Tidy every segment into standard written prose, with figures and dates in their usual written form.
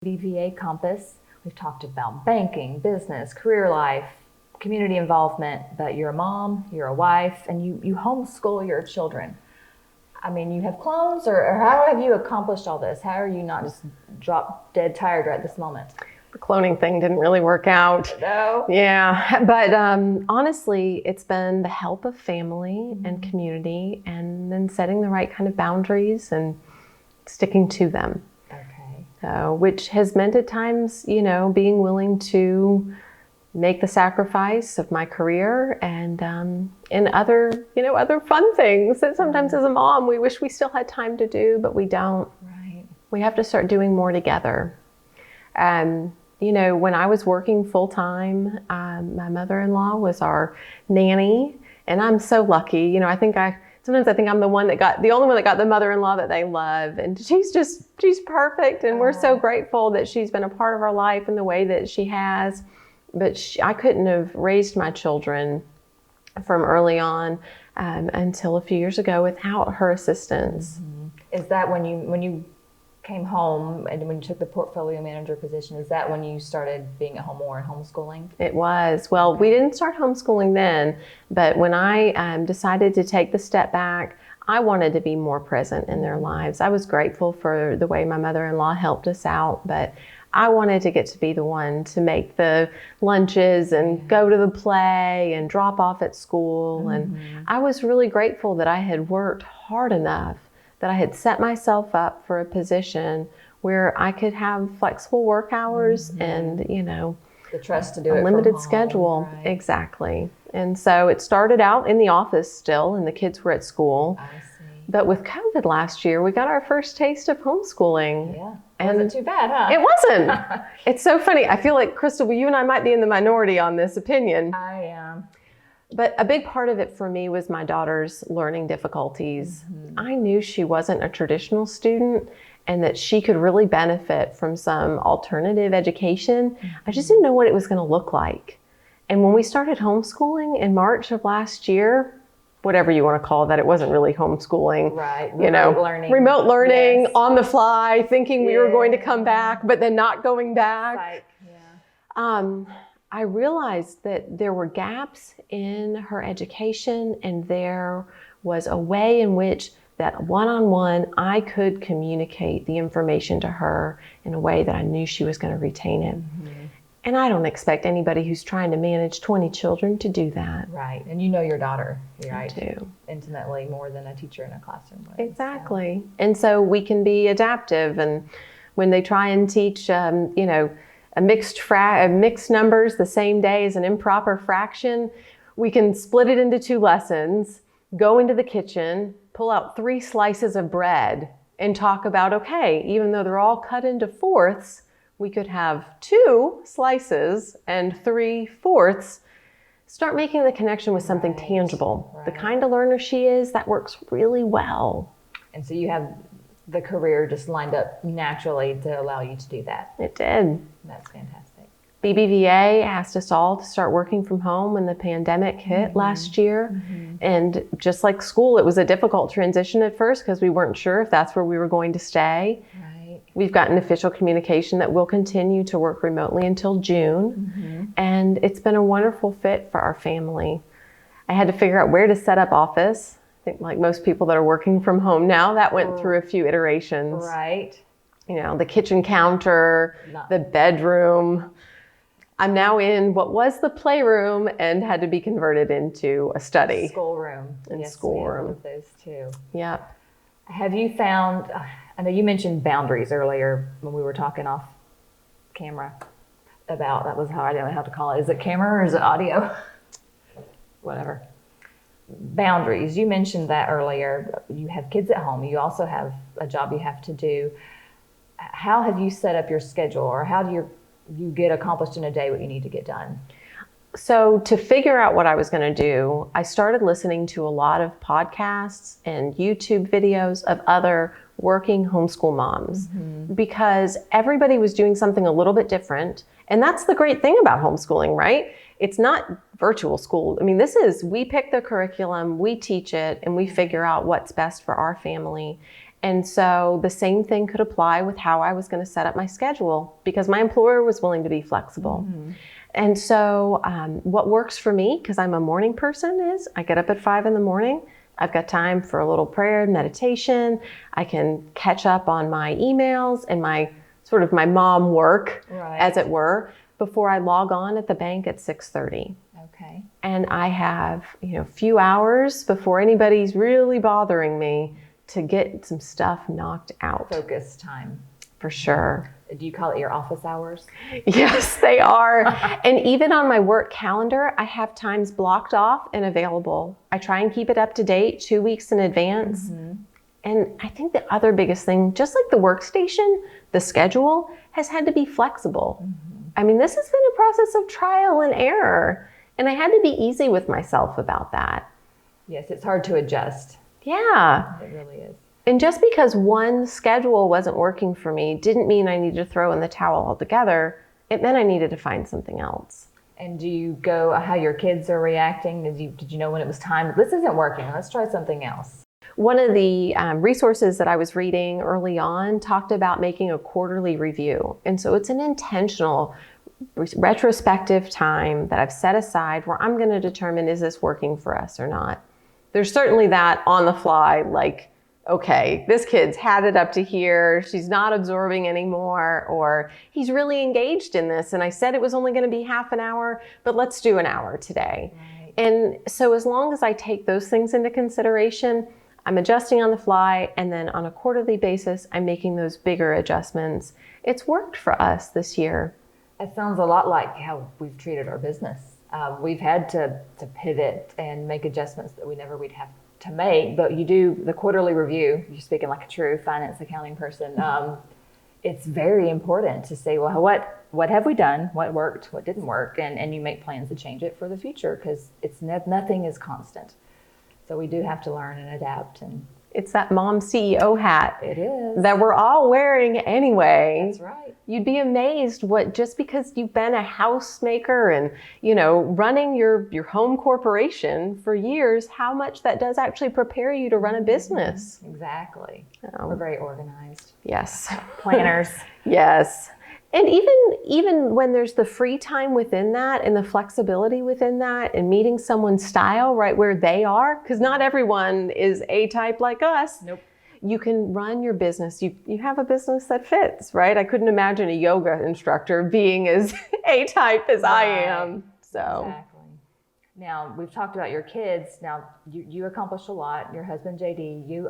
BVA Compass. We've talked about banking, business, career life, community involvement, but you're a mom, you're a wife, and you homeschool your children. I mean, you have clones, or how have you accomplished all this? How are you not just drop dead tired right this moment? The cloning thing didn't really work out. No? Yeah, but honestly, it's been the help of family and community, and then setting the right kind of boundaries and sticking to them. Okay. Which has meant at times, being willing to make the sacrifice of my career and other fun things that sometimes as a mom we wish we still had time to do, but we don't. Right. We have to start doing more together. When I was working full time, my mother-in-law was our nanny, and I'm so lucky. Sometimes I think I'm the only one that got the mother-in-law that they love, and she's perfect, and we're so grateful that she's been a part of our life in the way that she has. But I couldn't have raised my children from early on until a few years ago without her assistance. Mm-hmm. Is that when you came home and when you took the portfolio manager position, is that when you started being at home more and homeschooling? It was. Well, we didn't start homeschooling then, but when I decided to take the step back, I wanted to be more present in their lives. I was grateful for the way my mother-in-law helped us out, but I wanted to get to be the one to make the lunches and go to the play and drop off at school. And I was really grateful that I had worked hard enough, that I had set myself up for a position where I could have flexible work hours and, the trust to do it a limited from home, schedule. right. Exactly. And so it started out in the office still, and the kids were at school. I see. But with COVID last year, we got our first taste of homeschooling. Yeah. And wasn't too bad, huh? It wasn't. It's so funny. I feel like, Crystal, you and I might be in the minority on this opinion. I am. But a big part of it for me was my daughter's learning difficulties. I knew she wasn't a traditional student and that she could really benefit from some alternative education. I just didn't know what it was going to look like. And when we started homeschooling in March of last year, whatever you want to call that, it wasn't really homeschooling. Right. Remote learning, Yes. on the fly, thinking we were going to come back, but then not going back. I realized that there were gaps in her education, and there was a way in which that one-on-one I could communicate the information to her in a way that I knew she was going to retain it. And I don't expect anybody who's trying to manage 20 children to do that. Right. And you know your daughter, right? I do. Intimately, more than a teacher in a classroom would. Exactly. So. And so we can be adaptive. And when they try and teach, a mixed numbers the same day as an improper fraction, we can split it into 2 lessons, go into the kitchen, pull out 3 slices of bread, and talk about, okay, even though they're all cut into fourths, we could have 2 slices and 3/4. Start making the connection with something tangible. Right. The kind of learner she is, that works really well. And so you have the career just lined up naturally to allow you to do that. It did. That's fantastic. BBVA asked us all to start working from home when the pandemic hit last year. And just like school, it was a difficult transition at first because we weren't sure if that's where we were going to stay. Right. We've gotten official communication that we'll continue to work remotely until June. And it's been a wonderful fit for our family. I had to figure out where to set up office. I think like most people that are working from home now, that went through a few iterations. Right. The kitchen counter, the bedroom. I'm now in what was the playroom and had to be converted into a study. Schoolroom. Yes, schoolroom. One of those too. Yep. Have you found, I know you mentioned boundaries earlier when we were talking off camera about, that was how, I don't know how to call it. Is it camera or is it audio? Whatever. Boundaries. You mentioned that earlier. You have kids at home. You also have a job you have to do. How have you set up your schedule, or how do you get accomplished in a day what you need to get done? So to figure out what I was going to do, I started listening to a lot of podcasts and YouTube videos of other working homeschool moms because everybody was doing something a little bit different. And that's the great thing about homeschooling, right? It's not virtual school. I mean, we pick the curriculum, we teach it, and we figure out what's best for our family. And so the same thing could apply with how I was going to set up my schedule, because my employer was willing to be flexible. And so what works for me, because I'm a morning person, is I get up at 5 in the morning. I've got time for a little prayer and meditation. I can catch up on my emails and my sort of my mom work, as it were, before I log on at the bank at 6:30. Okay. And I have, a few hours before anybody's really bothering me to get some stuff knocked out. Focus time. For sure. Do you call it your office hours? Yes, they are. And even on my work calendar, I have times blocked off and available. I try and keep it up to date 2 weeks in advance. And I think the other biggest thing, just like the workstation, the schedule has had to be flexible. I mean, this has been a process of trial and error. And I had to be easy with myself about that. Yes, it's hard to adjust. Yeah. It really is. And just because one schedule wasn't working for me didn't mean I needed to throw in the towel altogether. It meant I needed to find something else. And do you go how your kids are reacting? Did you know when it was time? This isn't working. Let's try something else. One of the resources that I was reading early on talked about making a quarterly review. And so it's an intentional retrospective time that I've set aside where I'm going to determine, is this working for us or not? There's certainly that on the fly, like, okay, this kid's had it up to here, she's not absorbing anymore, or he's really engaged in this, and I said it was only going to be half an hour, but let's do an hour today. Right. And so as long as I take those things into consideration, I'm adjusting on the fly, and then on a quarterly basis, I'm making those bigger adjustments. It's worked for us this year. It sounds a lot like how we've treated our business. We've had to pivot and make adjustments that we'd have to make, but you do the quarterly review. You're speaking like a true finance accounting person. It's very important to say, well, what have we done? What worked? What didn't work? And you make plans to change it for the future, because nothing is constant. So we do have to learn and adapt. And it's that mom CEO hat. It is. That we're all wearing anyway. That's right. You'd be amazed just because you've been a housemaker and, running your home corporation for years, how much that does actually prepare you to run a business. Exactly. We're very organized. Yes. Planners. Yes. And even when there's the free time within that and the flexibility within that and meeting someone's style right where they are, because not everyone is A-type like us. Nope. You can run your business. You have a business that fits, right? I couldn't imagine a yoga instructor being as A-type as I am. So. Exactly. Now, we've talked about your kids. Now, you accomplished a lot. Your husband, JD, you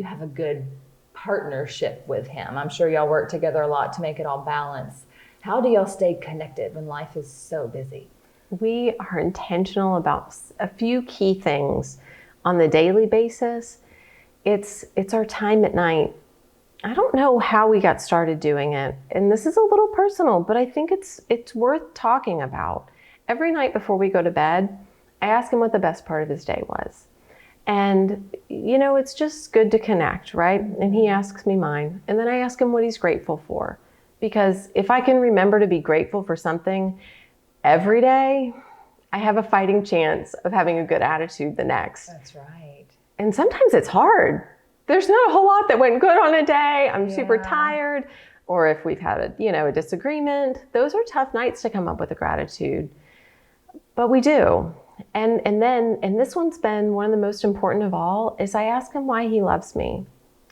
have a good partnership with him. I'm sure y'all work together a lot to make it all balance. How do y'all stay connected when life is so busy? We are intentional about a few key things on the daily basis. It's our time at night. I don't know how we got started doing it, and this is a little personal, but I think it's worth talking about. Every night before we go to bed, I ask him what the best part of his day was. And, it's just good to connect, right? And he asks me mine. And then I ask him what he's grateful for. Because if I can remember to be grateful for something every day, I have a fighting chance of having a good attitude the next. That's right. And sometimes it's hard. There's not a whole lot that went good on a day. I'm super tired. Or if we've had a disagreement, those are tough nights to come up with a gratitude. But we do. And this one's been one of the most important of all, is I ask him why he loves me.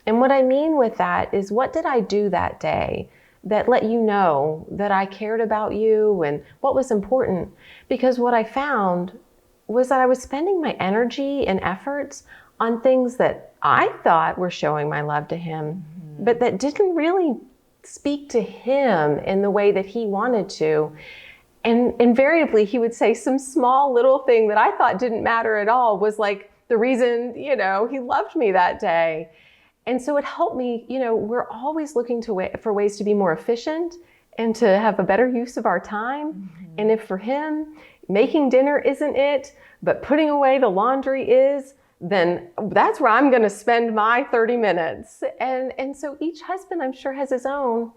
And what I mean with that is, what did I do that day that let you know that I cared about you and what was important? Because what I found was that I was spending my energy and efforts on things that I thought were showing my love to him, but that didn't really speak to him in the way that he wanted to. And invariably, he would say some small little thing that I thought didn't matter at all was like the reason, he loved me that day. And so it helped me, we're always looking for ways to be more efficient and to have a better use of our time. And if for him, making dinner isn't it, but putting away the laundry is, then that's where I'm going to spend my 30 minutes. And so each husband, I'm sure, has his own.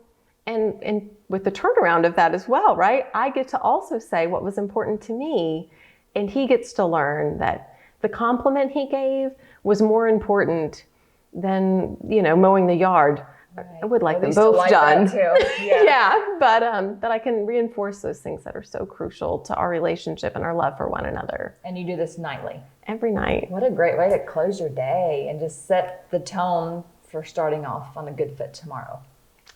And with the turnaround of that as well, right? I get to also say what was important to me, and he gets to learn that the compliment he gave was more important than, mowing the yard. Right. I would like At them least I both like done. that too. Yeah. Yeah, but I can reinforce those things that are so crucial to our relationship and our love for one another. And you do this nightly. Every night. What a great way to close your day and just set the tone for starting off on a good foot tomorrow.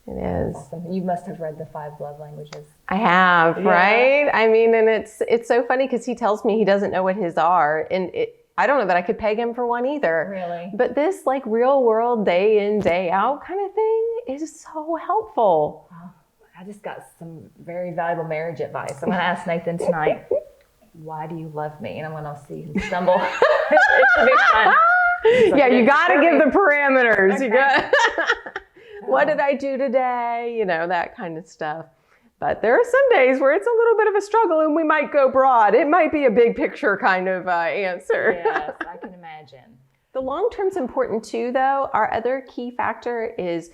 It is. Awesome. You must have read the 5 love languages. I have, Yeah. right? I mean, and it's so funny because he tells me he doesn't know what his are, and I don't know that I could peg him for one either. Really? But this like real world day in, day out kind of thing is so helpful. Well, I just got some very valuable marriage advice. I'm going to ask Nathan tonight, why do you love me? And I'm going to see him stumble. It should be fun. Yeah, you got to give the parameters. Okay. You got. What did I do today? That kind of stuff. But there are some days where it's a little bit of a struggle and we might go broad. It might be a big picture kind of answer. Yes, I can imagine. The long term's important too, though. Our other key factor is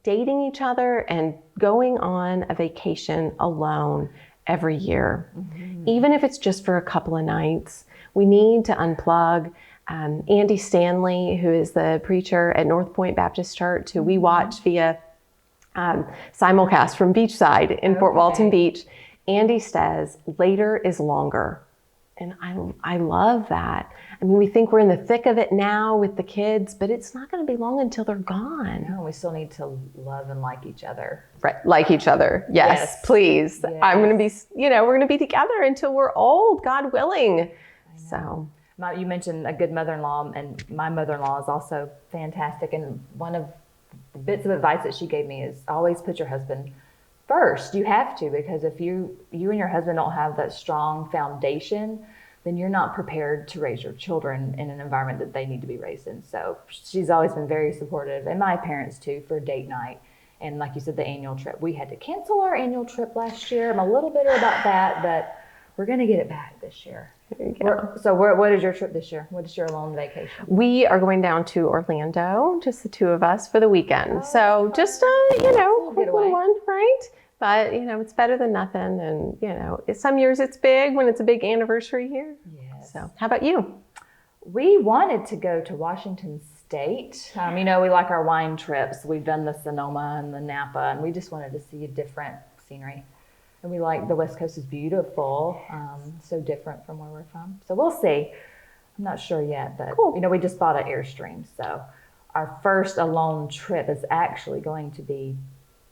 dating each other and going on a vacation alone every year. Mm-hmm. Even if it's just for a couple of nights, we need to unplug. Andy Stanley, who is the preacher at North Point Baptist Church, who we watch via simulcast from Beachside in Fort Walton Beach, Andy says, later is longer. And I love that. I mean, we think we're in the thick of it now with the kids, but it's not going to be long until they're gone. No, we still need to love and like each other. Right, like each other. Yes. Please. Yes. I'm going to be, we're going to be together until we're old, God willing. So. You mentioned a good mother-in-law, and my mother-in-law is also fantastic. And one of the bits of advice that she gave me is always put your husband first. You have to, because if you and your husband don't have that strong foundation, then you're not prepared to raise your children in an environment that they need to be raised in. So she's always been very supportive, and my parents too, for date night. And like you said, the annual trip. We had to cancel our annual trip last year. I'm a little bitter about that, but we're going to get it back this year. What is your trip this year? What is your alone vacation? We are going down to Orlando, just the two of us for the weekend. So just a little one, right? But, it's better than nothing. And, some years it's big when it's a big anniversary year. Yes. So how about you? We wanted to go to Washington State. We like our wine trips. We've done the Sonoma and the Napa, and we just wanted to see a different scenery. And we like the West Coast is beautiful, so different from where we're from. So we'll see. I'm not sure yet, but cool. We just bought an Airstream. So our first alone trip is actually going to be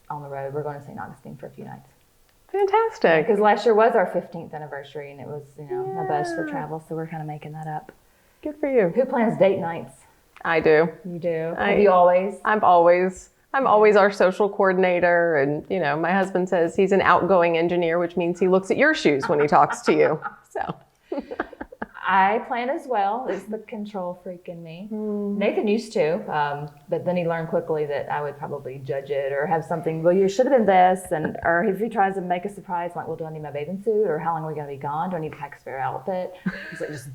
on the road. We're going to St. Augustine for a few nights. Fantastic. Because last year was our 15th anniversary, and it was, a buzz for travel. So we're kind of making that up. Good for you. Who plans date nights? I do. You do? Have you always? I'm always our social coordinator, and my husband says he's an outgoing engineer, which means he looks at your shoes when he talks to you. So I plan as well. It's the control freak in me. Nathan used to, but then he learned quickly that I would probably judge it or have something. Well, you should have been this, or if he tries to make a surprise, like, well, do I need my bathing suit, or how long are we going to be gone? Do I need to pack a spare outfit? He's like, just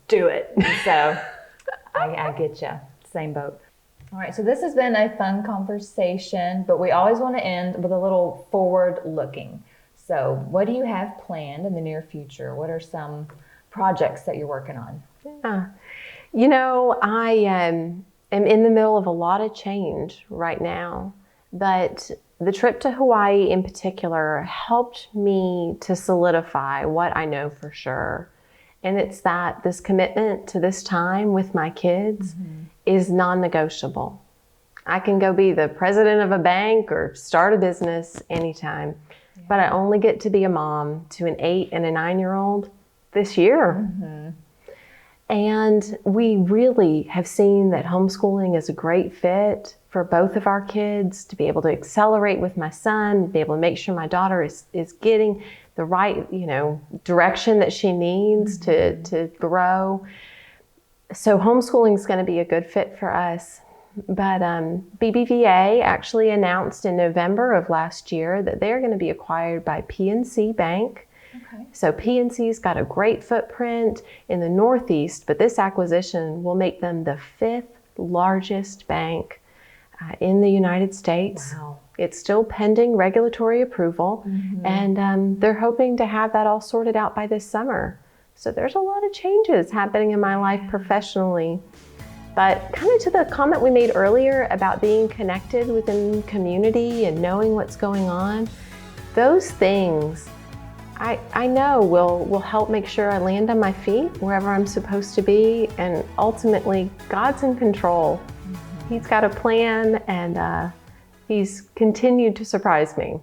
do it. And so I get you. Same boat. All right, so this has been a fun conversation, but we always want to end with a little forward looking. So what do you have planned in the near future? What are some projects that you're working on? I am in the middle of a lot of change right now, but the trip to Hawaii in particular helped me to solidify what I know for sure. And it's that this commitment to this time with my kids is non-negotiable. I can go be the president of a bank or start a business anytime, but I only get to be a mom to an 8 and a 9-year-old this year. And we really have seen that homeschooling is a great fit for both of our kids, to be able to accelerate with my son, be able to make sure my daughter is getting the right, direction that she needs to grow. So homeschooling is going to be a good fit for us. But BBVA actually announced in November of last year that they're going to be acquired by PNC Bank. Okay. So PNC's got a great footprint in the Northeast, but this acquisition will make them the 5th largest bank in the United States. Wow. It's still pending regulatory approval, and they're hoping to have that all sorted out by this summer. So there's a lot of changes happening in my life professionally. But kind of to the comment we made earlier about being connected within community and knowing what's going on, those things I know will help make sure I land on my feet wherever I'm supposed to be. And ultimately, God's in control. He's got a plan, and He's continued to surprise me.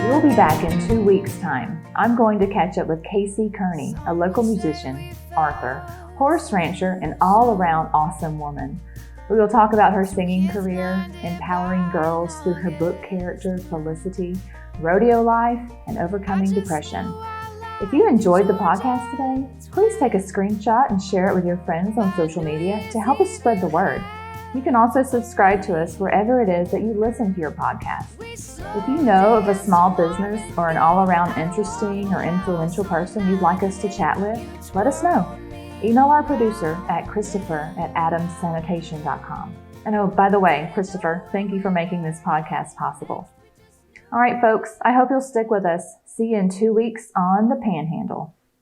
We'll be back in 2 weeks' time. I'm going to catch up with Casey Kearney, a local musician, author, horse rancher, and all-around awesome woman. We will talk about her singing career, empowering girls through her book character Felicity, rodeo life, and overcoming depression. If you enjoyed the podcast today, please take a screenshot and share it with your friends on social media to help us spread the word. You can also subscribe to us wherever it is that you listen to your podcast. If you know of a small business or an all-around interesting or influential person you'd like us to chat with, let us know. Email our producer at Christopher@adamsanitation.com. And oh, by the way, Christopher, thank you for making this podcast possible. All right, folks, I hope you'll stick with us. See you in 2 weeks on The Panhandle.